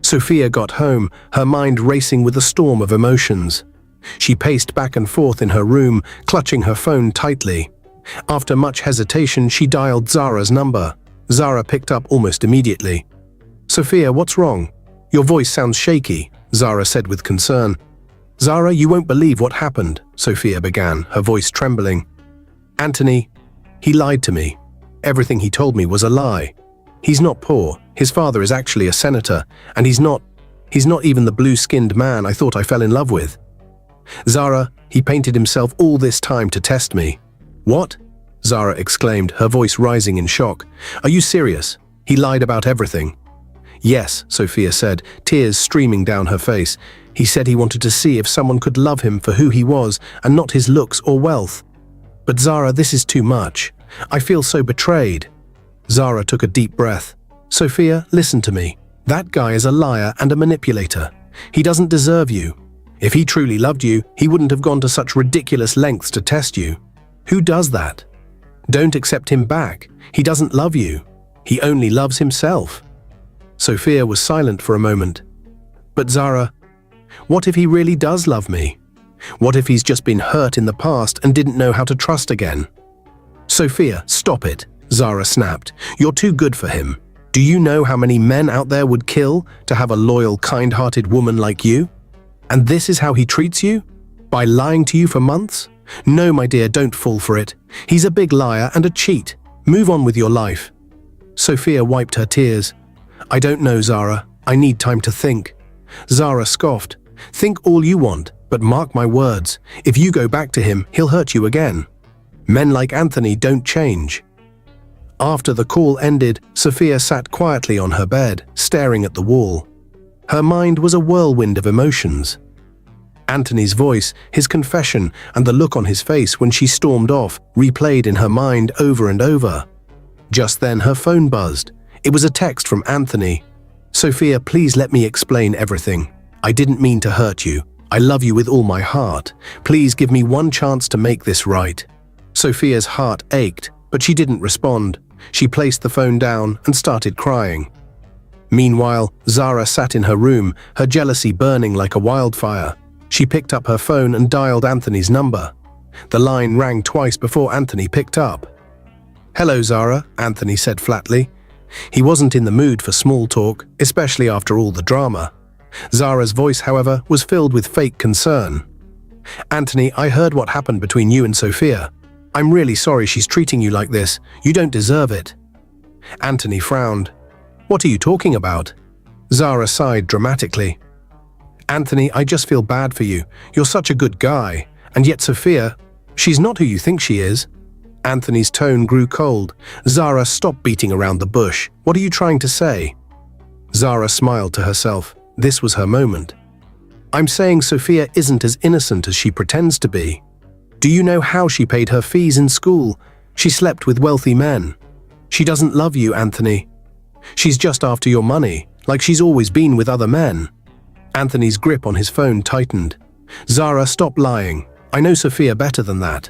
Sophia got home, her mind racing with a storm of emotions. She paced back and forth in her room, clutching her phone tightly. After much hesitation, she dialed Zara's number. Zara picked up almost immediately. "Sophia, what's wrong? Your voice sounds shaky," Zara said with concern. "Zara, you won't believe what happened," Sophia began, her voice trembling. "Anthony, he lied to me. Everything he told me was a lie. He's not poor, his father is actually a senator, and he's not even the blue-skinned man I thought I fell in love with. Zara, he painted himself all this time to test me." "What?" Zara exclaimed, her voice rising in shock. "Are you serious? He lied about everything." "Yes," Sophia said, tears streaming down her face. "He said he wanted to see if someone could love him for who he was and not his looks or wealth. But Zara, this is too much. I feel so betrayed." Zara took a deep breath. "Sophia, listen to me. That guy is a liar and a manipulator. He doesn't deserve you. If he truly loved you, he wouldn't have gone to such ridiculous lengths to test you. Who does that? Don't accept him back. He doesn't love you. He only loves himself." Sophia was silent for a moment. "But Zara, what if he really does love me? What if he's just been hurt in the past and didn't know how to trust again?" "Sophia, stop it," Zara snapped. "You're too good for him. Do you know how many men out there would kill to have a loyal, kind-hearted woman like you? And this is how he treats you? By lying to you for months? No, my dear, don't fall for it. He's a big liar and a cheat. Move on with your life." Sophia wiped her tears. "I don't know, Zara. I need time to think." Zara scoffed. "Think all you want, but mark my words. If you go back to him, he'll hurt you again. Men like Anthony don't change." After the call ended, Sophia sat quietly on her bed, staring at the wall. Her mind was a whirlwind of emotions. Anthony's voice, his confession, and the look on his face when she stormed off replayed in her mind over and over. Just then her phone buzzed. It was a text from Anthony. "Sophia, please let me explain everything. I didn't mean to hurt you. I love you with all my heart. Please give me one chance to make this right." Sophia's heart ached, but she didn't respond. She placed the phone down and started crying. Meanwhile, Zara sat in her room, her jealousy burning like a wildfire. She picked up her phone and dialed Anthony's number. The line rang twice before Anthony picked up. "Hello, Zara," Anthony said flatly. He wasn't in the mood for small talk, especially after all the drama. Zara's voice, however, was filled with fake concern. "Anthony, I heard what happened between you and Sophia. I'm really sorry she's treating you like this. You don't deserve it." Anthony frowned. "What are you talking about?" Zara sighed dramatically. "Anthony, I just feel bad for you. You're such a good guy. And yet Sophia, she's not who you think she is." Anthony's tone grew cold. "Zara, stop beating around the bush. What are you trying to say?" Zara smiled to herself. This was her moment. "I'm saying Sophia isn't as innocent as she pretends to be. Do you know how she paid her fees in school? She slept with wealthy men. She doesn't love you, Anthony. She's just after your money, like she's always been with other men." Anthony's grip on his phone tightened. "Zara, stop lying. I know Sophia better than that."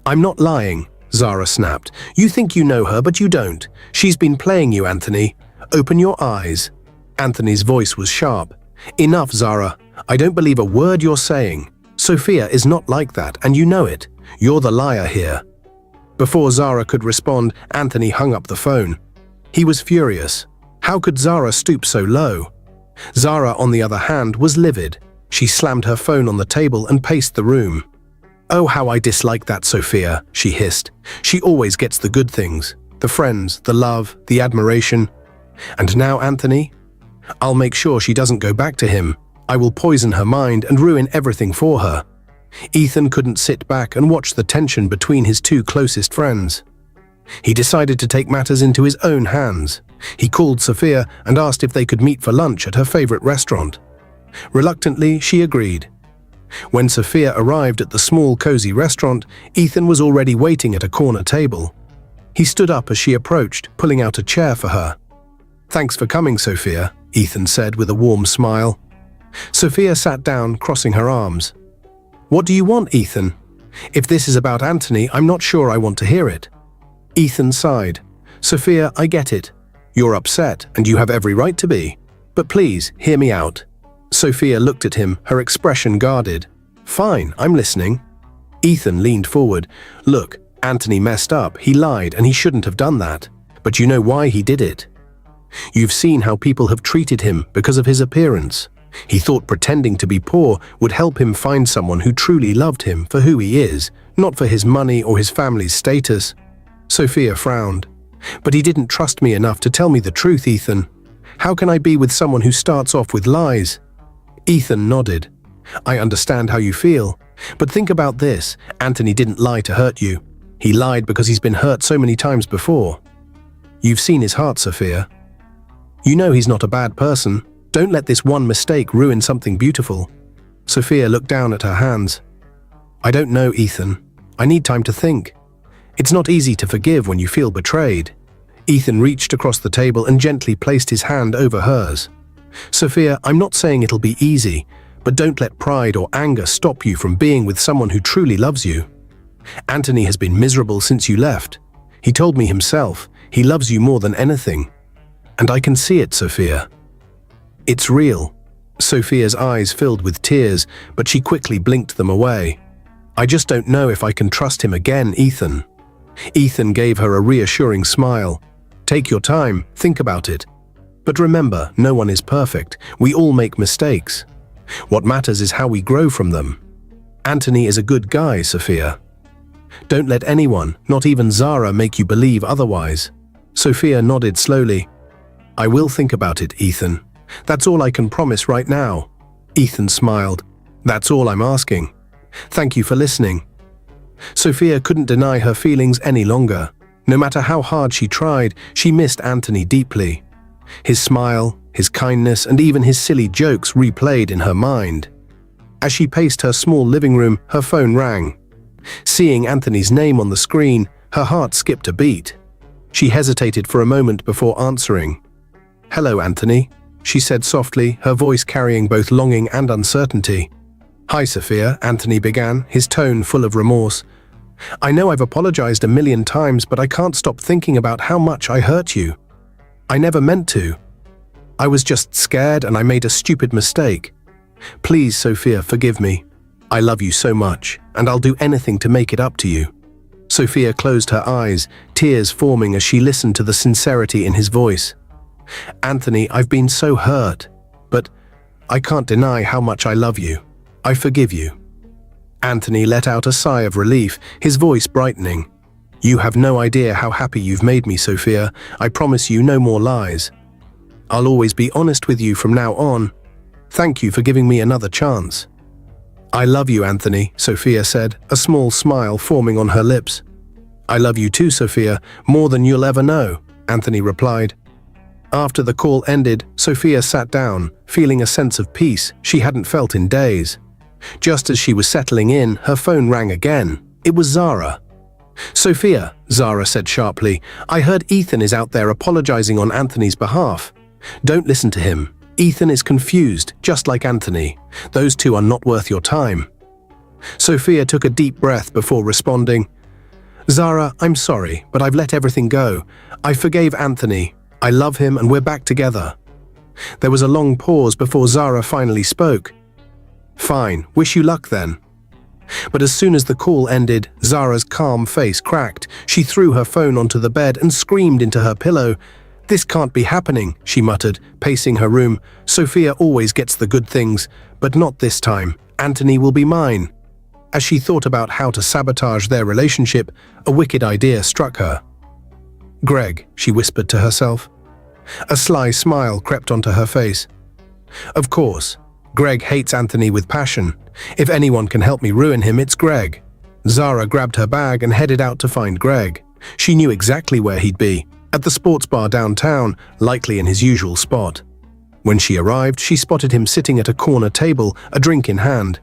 "I'm not lying," Zara snapped. "You think you know her, but you don't. She's been playing you, Anthony. Open your eyes." Anthony's voice was sharp. "Enough, Zara. I don't believe a word you're saying. Sophia is not like that, and you know it. You're the liar here." Before Zara could respond, Anthony hung up the phone. He was furious. How could Zara stoop so low? Zara, on the other hand, was livid. She slammed her phone on the table and paced the room. "Oh, how I dislike that Sophia," she hissed. "She always gets the good things. The friends, the love, the admiration. And now Anthony? I'll make sure she doesn't go back to him. I will poison her mind and ruin everything for her." Ethan couldn't sit back and watch the tension between his two closest friends. He decided to take matters into his own hands. He called Sophia and asked if they could meet for lunch at her favorite restaurant. Reluctantly, she agreed. When Sophia arrived at the small, cozy restaurant, Ethan was already waiting at a corner table. He stood up as she approached, pulling out a chair for her. "Thanks for coming, Sophia," Ethan said with a warm smile. Sophia sat down, crossing her arms. "What do you want, Ethan? If this is about Anthony, I'm not sure I want to hear it." Ethan sighed. "Sophia, I get it. You're upset, and you have every right to be. But please, hear me out. Sophia looked at him, her expression guarded. Fine, I'm listening. Ethan leaned forward. Look, Anthony messed up. He lied, and he shouldn't have done that. But you know why he did it. You've seen how people have treated him because of his appearance. He thought pretending to be poor would help him find someone who truly loved him for who he is, not for his money or his family's status. Sophia frowned. But he didn't trust me enough to tell me the truth, Ethan. How can I be with someone who starts off with lies? Ethan nodded. I understand how you feel. But think about this. Anthony didn't lie to hurt you. He lied because he's been hurt so many times before. You've seen his heart, Sophia. You know he's not a bad person. Don't let this one mistake ruin something beautiful. Sophia looked down at her hands. I don't know, Ethan. I need time to think. It's not easy to forgive when you feel betrayed. Ethan reached across the table and gently placed his hand over hers. Sophia, I'm not saying it'll be easy, but don't let pride or anger stop you from being with someone who truly loves you. Anthony has been miserable since you left. He told me himself, he loves you more than anything. And I can see it, Sophia. It's real. Sophia's eyes filled with tears, but she quickly blinked them away. I just don't know if I can trust him again, Ethan. Ethan gave her a reassuring smile. Take your time, think about it. But remember, no one is perfect. We all make mistakes. What matters is how we grow from them. Anthony is a good guy, Sophia. Don't let anyone, not even Zara, make you believe otherwise. Sophia nodded slowly. I will think about it, Ethan. That's all I can promise right now. Ethan smiled. That's all I'm asking. Thank you for listening. Sophia couldn't deny her feelings any longer. No matter how hard she tried, she missed Anthony deeply. His smile, his kindness, and even his silly jokes replayed in her mind. As she paced her small living room, her phone rang. Seeing Anthony's name on the screen, her heart skipped a beat. She hesitated for a moment before answering. Hello, Anthony, she said softly, her voice carrying both longing and uncertainty. Hi, Sophia, Anthony began, his tone full of remorse. I know I've apologized a million times, but I can't stop thinking about how much I hurt you. I never meant to. I was just scared and I made a stupid mistake. Please, Sophia, forgive me. I love you so much, and I'll do anything to make it up to you. Sophia closed her eyes, tears forming as she listened to the sincerity in his voice. Anthony, I've been so hurt, but I can't deny how much I love you. I forgive you. Anthony let out a sigh of relief, his voice brightening. You have no idea how happy you've made me, Sophia. I promise you no more lies. I'll always be honest with you from now on. Thank you for giving me another chance. I love you, Anthony, Sophia said, a small smile forming on her lips. I love you too, Sophia, more than you'll ever know, Anthony replied. After the call ended, Sophia sat down, feeling a sense of peace she hadn't felt in days. Just as she was settling in, her phone rang again. It was Zara. Sophia, Zara said sharply, I heard Ethan is out there apologizing on Anthony's behalf. Don't listen to him. Ethan is confused, just like Anthony. Those two are not worth your time. Sophia took a deep breath before responding. Zara, I'm sorry, but I've let everything go. I forgave Anthony. I love him and we're back together. There was a long pause before Zara finally spoke. Fine, wish you luck then. But as soon as the call ended, Zara's calm face cracked. She threw her phone onto the bed and screamed into her pillow. This can't be happening, she muttered, pacing her room. Sophia always gets the good things, but not this time. Anthony will be mine. As she thought about how to sabotage their relationship, a wicked idea struck her. Greg, she whispered to herself. A sly smile crept onto her face. Of course, Greg hates Anthony with passion. If anyone can help me ruin him, it's Greg. Zara grabbed her bag and headed out to find Greg. She knew exactly where he'd be, at the sports bar downtown, likely in his usual spot. When she arrived, she spotted him sitting at a corner table, a drink in hand.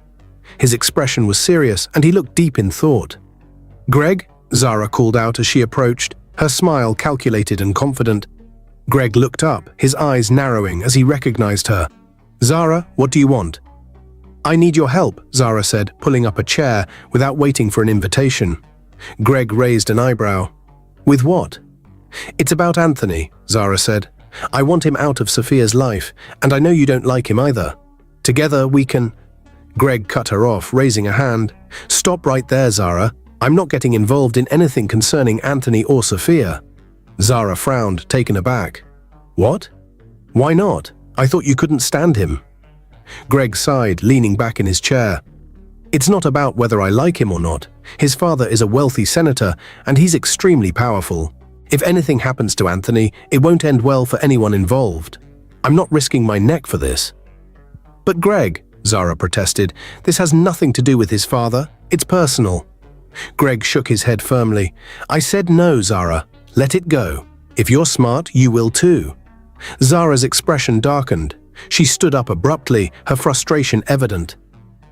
His expression was serious, and he looked deep in thought. Greg? Zara called out as she approached, her smile calculated and confident. Greg looked up, his eyes narrowing as he recognized her. Zara, what do you want? I need your help, Zara said, pulling up a chair without waiting for an invitation. Greg raised an eyebrow. With what? It's about Anthony, Zara said. I want him out of Sophia's life, and I know you don't like him either. Together we can—" Greg cut her off, raising a hand. "Stop right there, Zara. I'm not getting involved in anything concerning Anthony or Sophia." Zara frowned, taken aback. "What? Why not? I thought you couldn't stand him." Greg sighed, leaning back in his chair. "It's not about whether I like him or not. His father is a wealthy senator, and he's extremely powerful. If anything happens to Anthony, it won't end well for anyone involved. I'm not risking my neck for this." "But Greg," Zara protested, "this has nothing to do with his father. It's personal." Greg shook his head firmly. "I said no, Zara. Let it go. If you're smart, you will too." Zara's expression darkened. She stood up abruptly, her frustration evident.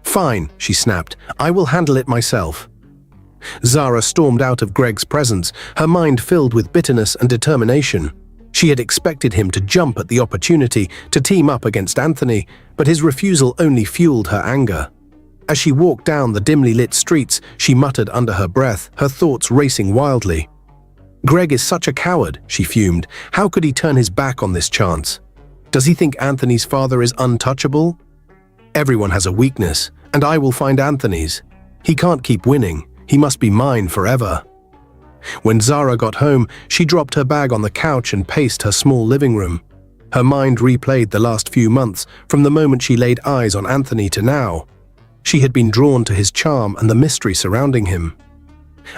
"Fine," she snapped. "I will handle it myself." Zara stormed out of Greg's presence, her mind filled with bitterness and determination. She had expected him to jump at the opportunity to team up against Anthony, but his refusal only fueled her anger. As she walked down the dimly lit streets, she muttered under her breath, her thoughts racing wildly. "Greg is such a coward," she fumed. "How could he turn his back on this chance? Does he think Anthony's father is untouchable? Everyone has a weakness, and I will find Anthony's. He can't keep winning. He must be mine forever." When Zara got home, she dropped her bag on the couch and paced her small living room. Her mind replayed the last few months, from the moment she laid eyes on Anthony to now. She had been drawn to his charm and the mystery surrounding him.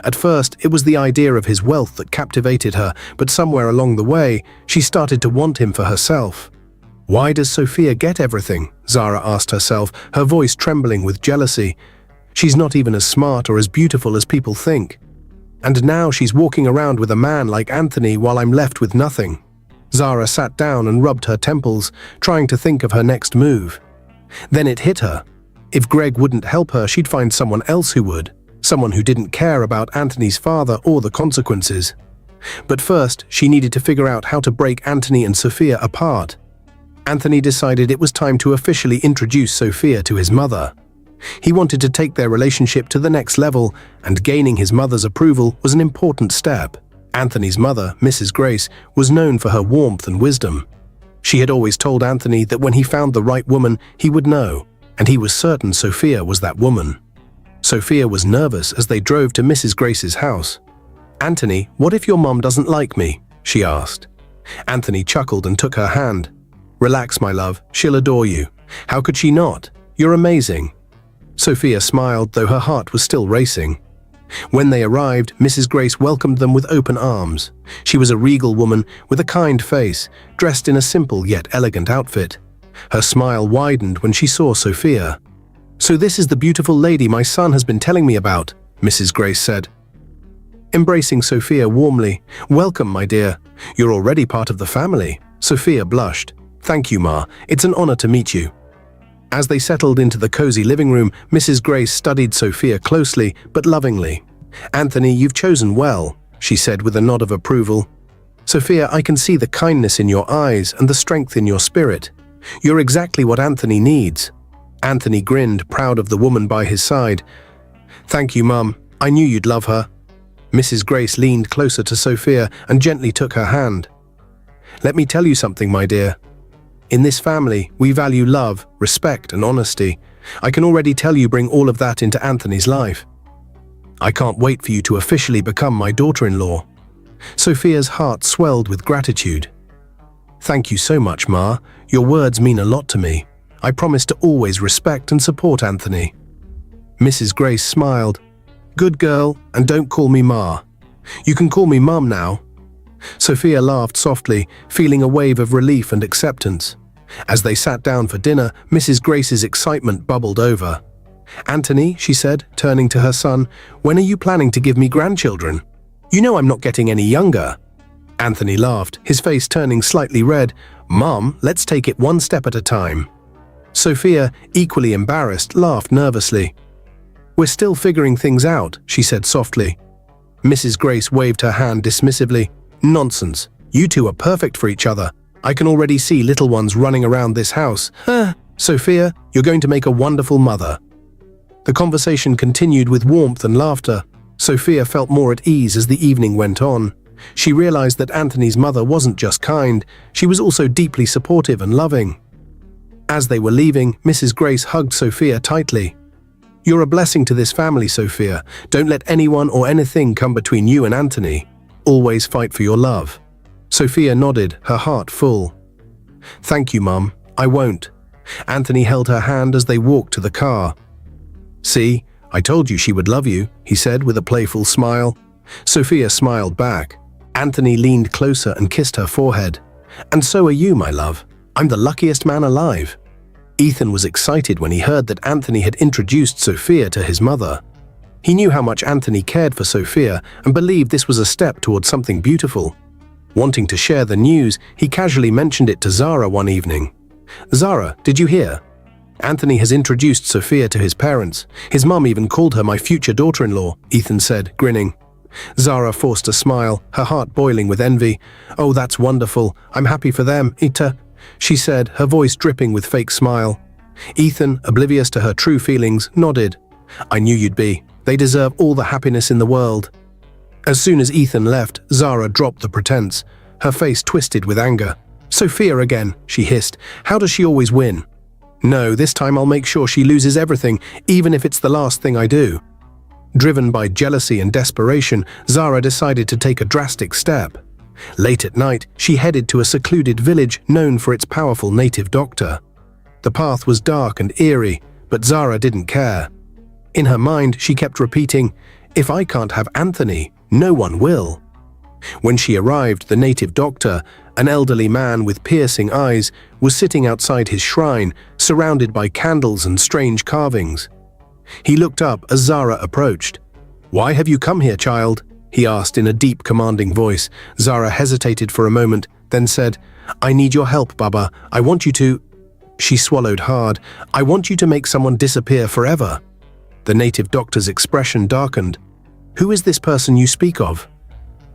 At first, it was the idea of his wealth that captivated her, but somewhere along the way, she started to want him for herself. Why does Sophia get everything? Zara asked herself, her voice trembling with jealousy. She's not even as smart or as beautiful as people think. And now she's walking around with a man like Anthony while I'm left with nothing. Zara sat down and rubbed her temples, trying to think of her next move. Then it hit her. If Greg wouldn't help her, she'd find someone else who would. Someone who didn't care about Anthony's father or the consequences. But first, she needed to figure out how to break Anthony and Sophia apart. Anthony decided it was time to officially introduce Sophia to his mother. He wanted to take their relationship to the next level, and gaining his mother's approval was an important step. Anthony's mother, Mrs. Grace, was known for her warmth and wisdom. She had always told Anthony that when he found the right woman, he would know, and he was certain Sophia was that woman. Sophia was nervous as they drove to Mrs. Grace's house. "Anthony, what if your mom doesn't like me?" she asked. Anthony chuckled and took her hand. "Relax, my love, she'll adore you. How could she not? You're amazing." Sophia smiled, though her heart was still racing. When they arrived, Mrs. Grace welcomed them with open arms. She was a regal woman with a kind face, dressed in a simple yet elegant outfit. Her smile widened when she saw Sophia. "So this is the beautiful lady my son has been telling me about," Mrs. Grace said. Embracing Sophia warmly, "Welcome, my dear. You're already part of the family." Sophia blushed. "Thank you, Ma. It's an honor to meet you." As they settled into the cozy living room, Mrs. Grace studied Sophia closely but lovingly. "Anthony, you've chosen well," she said with a nod of approval. "Sophia, I can see the kindness in your eyes and the strength in your spirit. You're exactly what Anthony needs." Anthony grinned, proud of the woman by his side. "Thank you, Mum. I knew you'd love her." Mrs. Grace leaned closer to Sophia and gently took her hand. "Let me tell you something, my dear. In this family, we value love, respect, and honesty. I can already tell you bring all of that into Anthony's life. I can't wait for you to officially become my daughter-in-law." Sophia's heart swelled with gratitude. "Thank you so much, Ma. Your words mean a lot to me. I promise to always respect and support Anthony." Mrs. Grace smiled. "Good girl, and don't call me Ma. You can call me Mum now." Sophia laughed softly, feeling a wave of relief and acceptance. As they sat down for dinner, Mrs. Grace's excitement bubbled over. "Anthony," she said, turning to her son, "when are you planning to give me grandchildren? You know I'm not getting any younger." Anthony laughed, his face turning slightly red. "Mom, let's take it one step at a time." Sophia, equally embarrassed, laughed nervously. "We're still figuring things out," she said softly. Mrs. Grace waved her hand dismissively. "Nonsense. You two are perfect for each other. I can already see little ones running around this house. Sophia, you're going to make a wonderful mother." The conversation continued with warmth and laughter. Sophia felt more at ease as the evening went on. She realized that Anthony's mother wasn't just kind, she was also deeply supportive and loving. As they were leaving, Mrs. Grace hugged Sophia tightly. "You're a blessing to this family, Sophia. Don't let anyone or anything come between you and Anthony. Always fight for your love." Sophia nodded, her heart full. "Thank you, Mum. I won't." Anthony held her hand as they walked to the car. "See, I told you she would love you," he said with a playful smile. Sophia smiled back. Anthony leaned closer and kissed her forehead. "And so are you, my love. I'm the luckiest man alive." Ethan was excited when he heard that Anthony had introduced Sophia to his mother. He knew how much Anthony cared for Sophia and believed this was a step towards something beautiful. Wanting to share the news, he casually mentioned it to Zara one evening. "Zara, did you hear? Anthony has introduced Sophia to his parents. His mum even called her my future daughter-in-law," Ethan said, grinning. Zara forced a smile, her heart boiling with envy. "Oh, that's wonderful. I'm happy for them, Ita," she said, her voice dripping with fake smile. Ethan, oblivious to her true feelings, nodded. "I knew you'd be. They deserve all the happiness in the world." As soon as Ethan left, Zara dropped the pretense, her face twisted with anger. "Sophia again," she hissed. "How does she always win?" "No, this time I'll make sure she loses everything, even if it's the last thing I do." Driven by jealousy and desperation, Zara decided to take a drastic step. Late at night, she headed to a secluded village known for its powerful native doctor. The path was dark and eerie, but Zara didn't care. In her mind, she kept repeating, "If I can't have Anthony, no one will." When she arrived, the native doctor, an elderly man with piercing eyes, was sitting outside his shrine, surrounded by candles and strange carvings. He looked up as Zara approached. "Why have you come here, child?" he asked in a deep, commanding voice. Zara hesitated for a moment, then said, "I need your help, Baba. I want you to—" She swallowed hard. "I want you to make someone disappear forever." The native doctor's expression darkened. "Who is this person you speak of?"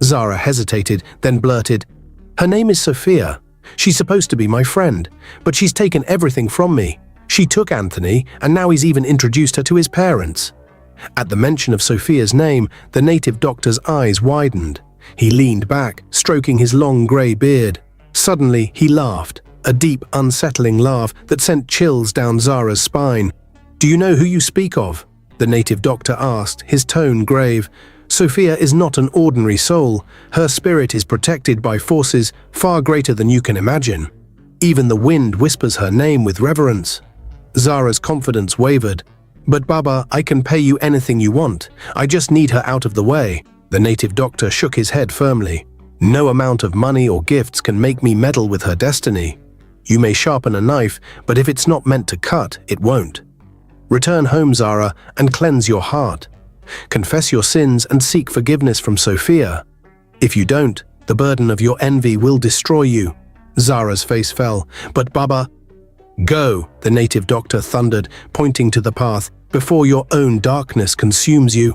Zara hesitated, then blurted, "Her name is Sophia. She's supposed to be my friend, but she's taken everything from me. She took Anthony, and now he's even introduced her to his parents." At the mention of Sophia's name, the native doctor's eyes widened. He leaned back, stroking his long grey beard. Suddenly, he laughed, a deep, unsettling laugh that sent chills down Zara's spine. "Do you know who you speak of?" the native doctor asked, his tone grave. "Sophia is not an ordinary soul. Her spirit is protected by forces far greater than you can imagine. Even the wind whispers her name with reverence." Zara's confidence wavered. "But Baba, I can pay you anything you want. I just need her out of the way." The native doctor shook his head firmly. "No amount of money or gifts can make me meddle with her destiny. You may sharpen a knife, but if it's not meant to cut, it won't. Return home, Zara, and cleanse your heart. Confess your sins and seek forgiveness from Sophia. If you don't, the burden of your envy will destroy you." Zara's face fell. "But Baba—" "Go," the native doctor thundered, pointing to the path, "before your own darkness consumes you."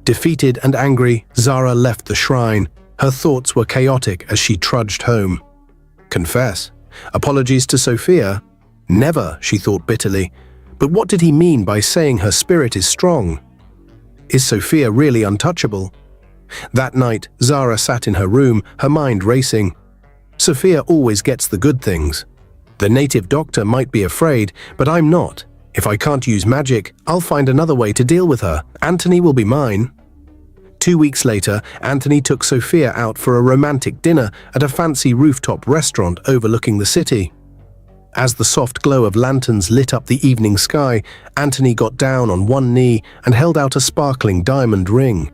Defeated and angry, Zara left the shrine. Her thoughts were chaotic as she trudged home. Confess? Apologies to Sophia? Never, she thought bitterly. But what did he mean by saying her spirit is strong? Is Sophia really untouchable? That night, Zara sat in her room, her mind racing. Sophia always gets the good things. The native doctor might be afraid, but I'm not. If I can't use magic, I'll find another way to deal with her. Anthony will be mine. 2 weeks later, Anthony took Sophia out for a romantic dinner at a fancy rooftop restaurant overlooking the city. As the soft glow of lanterns lit up the evening sky, Anthony got down on one knee and held out a sparkling diamond ring.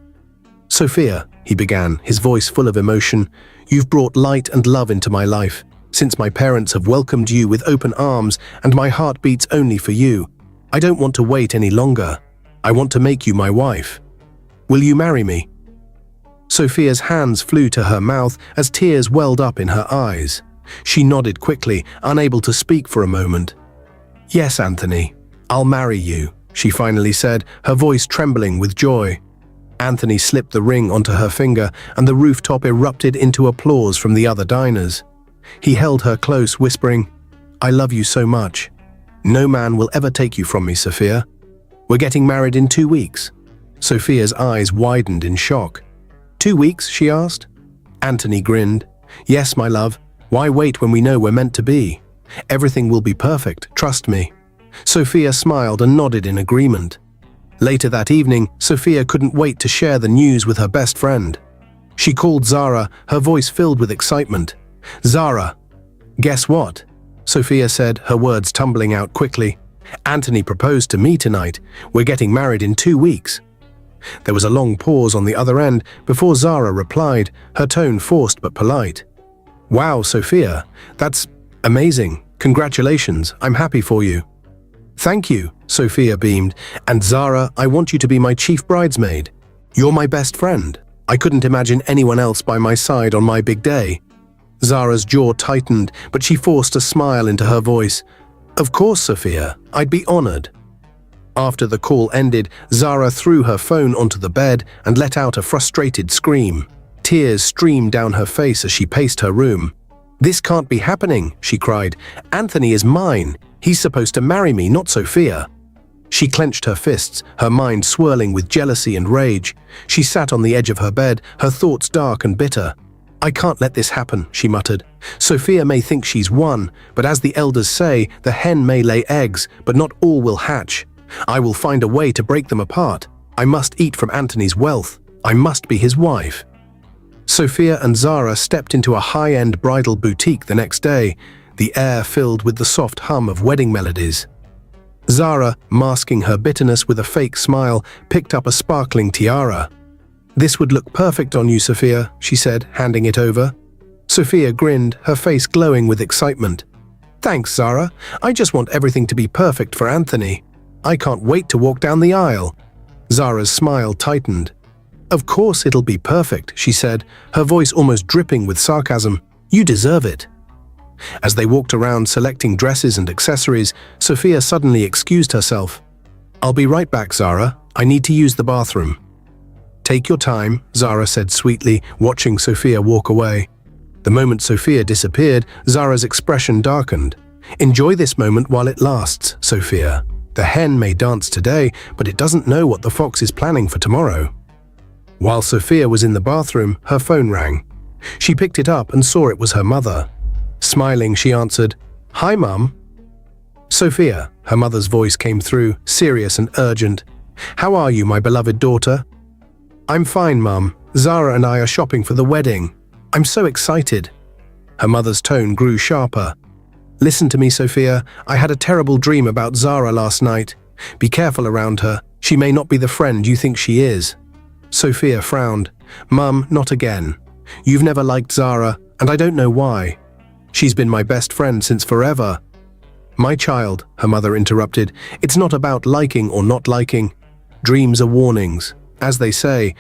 "Sophia," he began, his voice full of emotion, "you've brought light and love into my life. Since my parents have welcomed you with open arms and my heart beats only for you, I don't want to wait any longer. I want to make you my wife. Will you marry me?" Sophia's hands flew to her mouth as tears welled up in her eyes. She nodded quickly, unable to speak for a moment. "Yes, Anthony, I'll marry you," she finally said, her voice trembling with joy. Anthony slipped the ring onto her finger, and the rooftop erupted into applause from the other diners. He held her close, whispering, "I love you so much. No man will ever take you from me, Sophia. We're getting married in 2 weeks." Sophia's eyes widened in shock. 2 weeks, she asked. Anthony grinned. Yes, my love. Why wait when we know we're meant to be? Everything will be perfect, trust me. Sophia smiled and nodded in agreement. Later that evening, Sophia couldn't wait to share the news with her best friend. She called Zara, her voice filled with excitement. Zara, guess what? Sophia said, her words tumbling out quickly. Anthony proposed to me tonight. We're getting married in 2 weeks. There was a long pause on the other end before Zara replied, her tone forced but polite. Wow, Sophia, that's amazing. Congratulations, I'm happy for you. Thank you, Sophia beamed. And Zara, I want you to be my chief bridesmaid. You're my best friend. I couldn't imagine anyone else by my side on my big day. Zara's jaw tightened, but she forced a smile into her voice. Of course, Sophia, I'd be honored. After the call ended, Zara threw her phone onto the bed and let out a frustrated scream. Tears streamed down her face as she paced her room. This can't be happening, she cried. Anthony is mine. He's supposed to marry me, not Sophia. She clenched her fists, her mind swirling with jealousy and rage. She sat on the edge of her bed, her thoughts dark and bitter. I can't let this happen, she muttered. Sophia may think she's won, but as the elders say, the hen may lay eggs, but not all will hatch. I will find a way to break them apart. I must eat from Anthony's wealth. I must be his wife. Sophia and Zara stepped into a high-end bridal boutique the next day, the air filled with the soft hum of wedding melodies. Zara, masking her bitterness with a fake smile, picked up a sparkling tiara. This would look perfect on you, Sophia, she said, handing it over. Sophia grinned, her face glowing with excitement. Thanks, Zara. I just want everything to be perfect for Anthony. I can't wait to walk down the aisle. Zara's smile tightened. Of course it'll be perfect, she said, her voice almost dripping with sarcasm. You deserve it. As they walked around selecting dresses and accessories, Sophia suddenly excused herself. I'll be right back, Zara. I need to use the bathroom. Take your time, Zara said sweetly, watching Sophia walk away. The moment Sophia disappeared, Zara's expression darkened. Enjoy this moment while it lasts, Sophia. The hen may dance today, but it doesn't know what the fox is planning for tomorrow. While Sophia was in the bathroom, her phone rang. She picked it up and saw it was her mother. Smiling, she answered, Hi, Mum. Sophia, her mother's voice came through, serious and urgent. How are you, my beloved daughter? I'm fine, Mum. Zara and I are shopping for the wedding. I'm so excited. Her mother's tone grew sharper. Listen to me, Sophia. I had a terrible dream about Zara last night. Be careful around her. She may not be the friend you think she is. Sophia frowned. Mum, not again. You've never liked Zara, and I don't know why. She's been my best friend since forever. My child, her mother interrupted, it's not about liking or not liking. Dreams are warnings. As they say,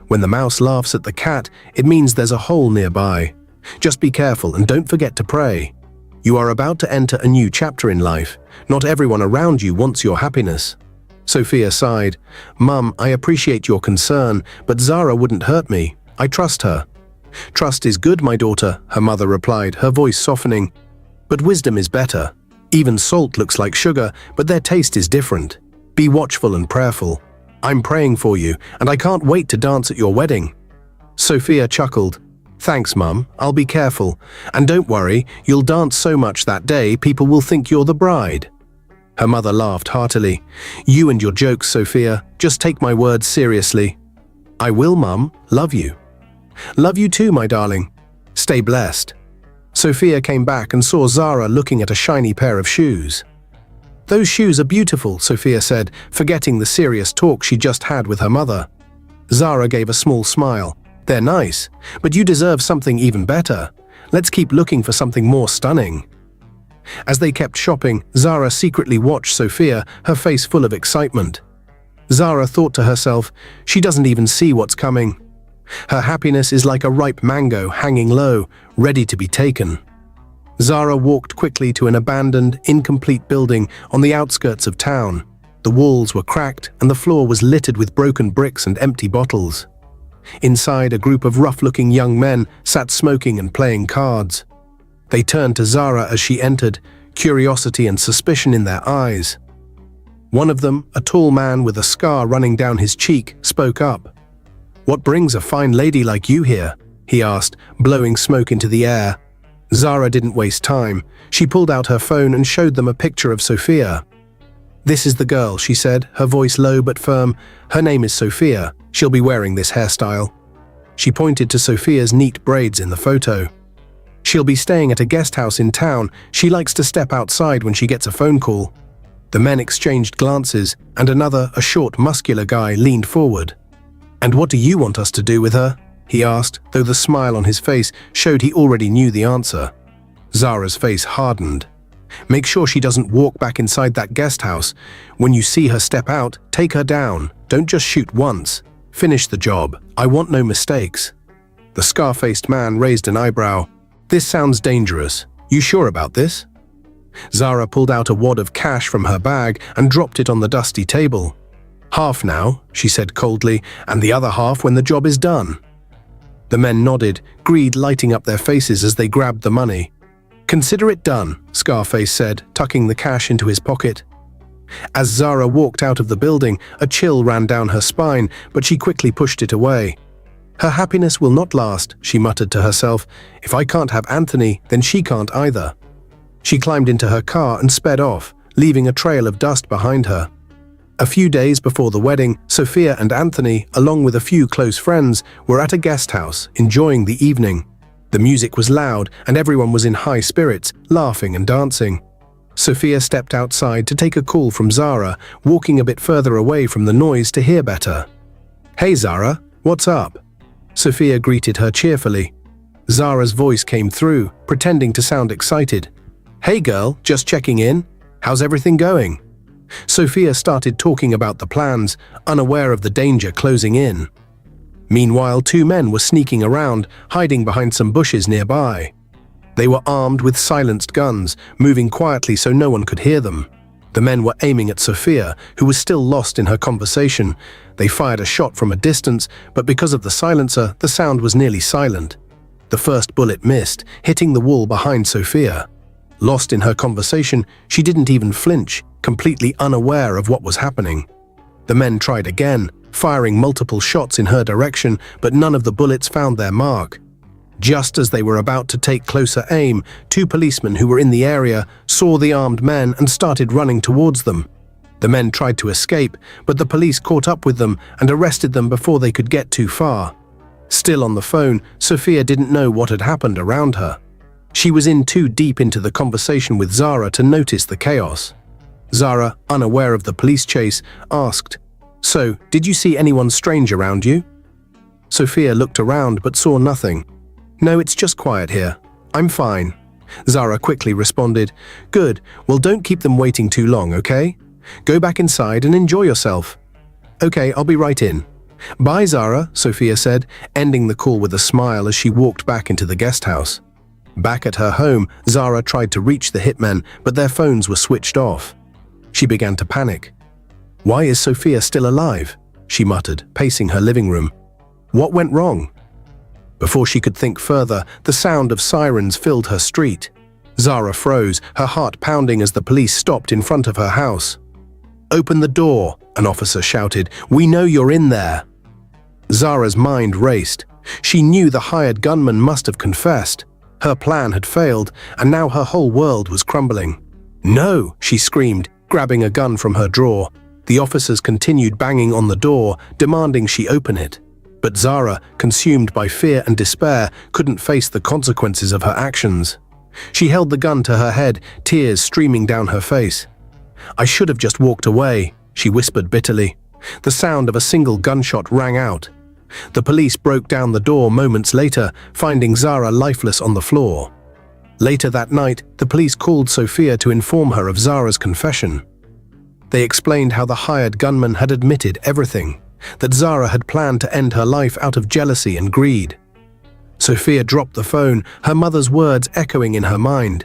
when the mouse laughs at the cat, it means there's a hole nearby. Just be careful and don't forget to pray. You are about to enter a new chapter in life. Not everyone around you wants your happiness. Sophia sighed. Mum, I appreciate your concern, but Zara wouldn't hurt me. I trust her. Trust is good, my daughter, her mother replied, her voice softening. But wisdom is better. Even salt looks like sugar, but their taste is different. Be watchful and prayerful. I'm praying for you, and I can't wait to dance at your wedding. Sophia chuckled. Thanks, Mum. I'll be careful. And don't worry, you'll dance so much that day, people will think you're the bride. Her mother laughed heartily. You and your jokes, Sophia. Just take my words seriously. I will, Mum. Love you. Love you too, my darling. Stay blessed. Sophia came back and saw Zara looking at a shiny pair of shoes. Those shoes are beautiful, Sophia said, forgetting the serious talk she just had with her mother. Zara gave a small smile. They're nice, but you deserve something even better. Let's keep looking for something more stunning. As they kept shopping, Zara secretly watched Sophia, her face full of excitement. Zara thought to herself, she doesn't even see what's coming. Her happiness is like a ripe mango hanging low, ready to be taken. Zara walked quickly to an abandoned, incomplete building on the outskirts of town. The walls were cracked and the floor was littered with broken bricks and empty bottles. Inside, a group of rough-looking young men sat smoking and playing cards. They turned to Zara as she entered, curiosity and suspicion in their eyes. One of them, a tall man with a scar running down his cheek, spoke up. What brings a fine lady like you here? he asked, blowing smoke into the air. Zara didn't waste time. She pulled out her phone and showed them a picture of Sophia. "This is the girl," she said, her voice low but firm. "Her name is Sophia. She'll be wearing this hairstyle." She pointed to Sophia's neat braids in the photo. "She'll be staying at a guest house in town. She likes to step outside when she gets a phone call." The men exchanged glances, and another, a short, muscular guy, leaned forward. "And what do you want us to do with her?" he asked, though the smile on his face showed he already knew the answer. Zara's face hardened. "Make sure she doesn't walk back inside that guest house. When you see her step out, take her down. Don't just shoot once. Finish the job. I want no mistakes." The scar-faced man raised an eyebrow. "This sounds dangerous. You sure about this?" Zara pulled out a wad of cash from her bag and dropped it on the dusty table. "Half now," she said coldly, "and the other half when the job is done." The men nodded, greed lighting up their faces as they grabbed the money. "Consider it done," Scarface said, tucking the cash into his pocket. As Zara walked out of the building, a chill ran down her spine, but she quickly pushed it away. "Her happiness will not last," she muttered to herself. "If I can't have Anthony, then she can't either." She climbed into her car and sped off, leaving a trail of dust behind her. A few days before the wedding, Sophia and Anthony, along with a few close friends, were at a guest house, enjoying the evening. The music was loud, and everyone was in high spirits, laughing and dancing. Sophia stepped outside to take a call from Zara, walking a bit further away from the noise to hear better. "Hey Zara, what's up?" Sophia greeted her cheerfully. Zara's voice came through, pretending to sound excited. "Hey girl, just checking in. How's everything going?" Sophia started talking about the plans, unaware of the danger closing in. Meanwhile, two men were sneaking around, hiding behind some bushes nearby. They were armed with silenced guns, moving quietly so no one could hear them. The men were aiming at Sophia, who was still lost in her conversation. They fired a shot from a distance, but because of the silencer, the sound was nearly silent. The first bullet missed, hitting the wall behind Sophia. Lost in her conversation, she didn't even flinch, completely unaware of what was happening. The men tried again, firing multiple shots in her direction, but none of the bullets found their mark. Just as they were about to take closer aim, two policemen who were in the area saw the armed men and started running towards them. The men tried to escape, but the police caught up with them and arrested them before they could get too far. Still on the phone, Sophia didn't know what had happened around her. She was in too deep into the conversation with Zara to notice the chaos. Zara, unaware of the police chase, asked, "So, did you see anyone strange around you?" Sophia looked around but saw nothing. "No, it's just quiet here. I'm fine." Zara quickly responded, "Good, well don't keep them waiting too long, okay? Go back inside and enjoy yourself." "Okay, I'll be right in." "Bye, Zara," Sophia said, ending the call with a smile as she walked back into the guest house. Back at her home, Zara tried to reach the hitmen, but their phones were switched off. She began to panic. "Why is Sophia still alive?" she muttered, pacing her living room. "What went wrong?" Before she could think further, the sound of sirens filled her street. Zara froze, her heart pounding as the police stopped in front of her house. "Open the door," an officer shouted. "We know you're in there." Zara's mind raced. She knew the hired gunman must have confessed. Her plan had failed, and now her whole world was crumbling. "No!" she screamed, grabbing a gun from her drawer. The officers continued banging on the door, demanding she open it. But Zara, consumed by fear and despair, couldn't face the consequences of her actions. She held the gun to her head, tears streaming down her face. "I should have just walked away," she whispered bitterly. The sound of a single gunshot rang out. The police broke down the door moments later, finding Zara lifeless on the floor. Later that night, the police called Sophia to inform her of Zara's confession. They explained how the hired gunman had admitted everything, that Zara had planned to end her life out of jealousy and greed. Sophia dropped the phone, her mother's words echoing in her mind.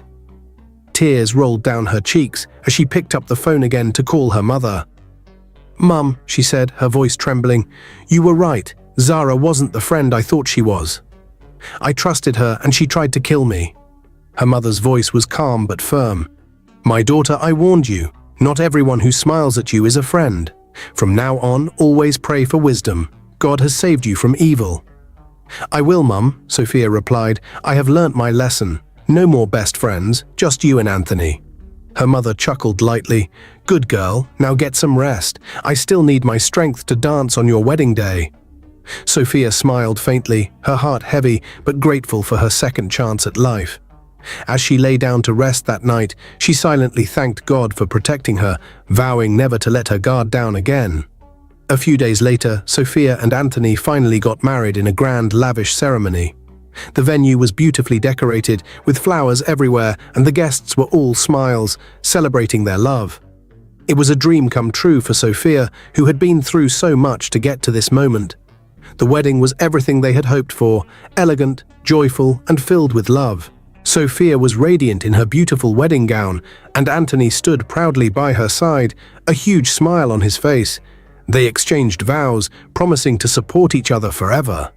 Tears rolled down her cheeks as she picked up the phone again to call her mother. "Mum," she said, her voice trembling, "you were right. Zara wasn't the friend I thought she was. I trusted her and she tried to kill me." Her mother's voice was calm but firm. "My daughter, I warned you. Not everyone who smiles at you is a friend. From now on, always pray for wisdom. God has saved you from evil." "I will, Mum," Sophia replied. "I have learnt my lesson. No more best friends, just you and Anthony." Her mother chuckled lightly. "Good girl, now get some rest. I still need my strength to dance on your wedding day." Sophia smiled faintly, her heart heavy but grateful for her second chance at life. As she lay down to rest that night, she silently thanked God for protecting her, vowing never to let her guard down again. A few days later, Sophia and Anthony finally got married in a grand, lavish ceremony. The venue was beautifully decorated, with flowers everywhere, and the guests were all smiles, celebrating their love. It was a dream come true for Sophia, who had been through so much to get to this moment. The wedding was everything they had hoped for, elegant, joyful, and filled with love. Sophia was radiant in her beautiful wedding gown, and Anthony stood proudly by her side, a huge smile on his face. They exchanged vows, promising to support each other forever.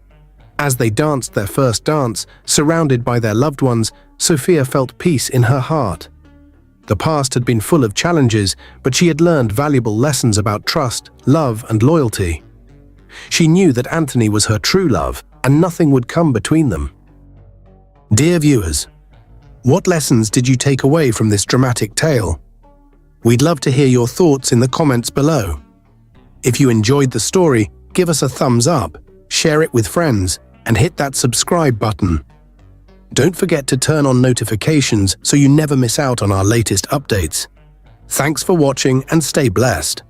As they danced their first dance, surrounded by their loved ones, Sophia felt peace in her heart. The past had been full of challenges, but she had learned valuable lessons about trust, love, and loyalty. She knew that Anthony was her true love, and nothing would come between them. Dear viewers, what lessons did you take away from this dramatic tale? We'd love to hear your thoughts in the comments below. If you enjoyed the story, give us a thumbs up, share it with friends, and hit that subscribe button. Don't forget to turn on notifications so you never miss out on our latest updates. Thanks for watching and stay blessed.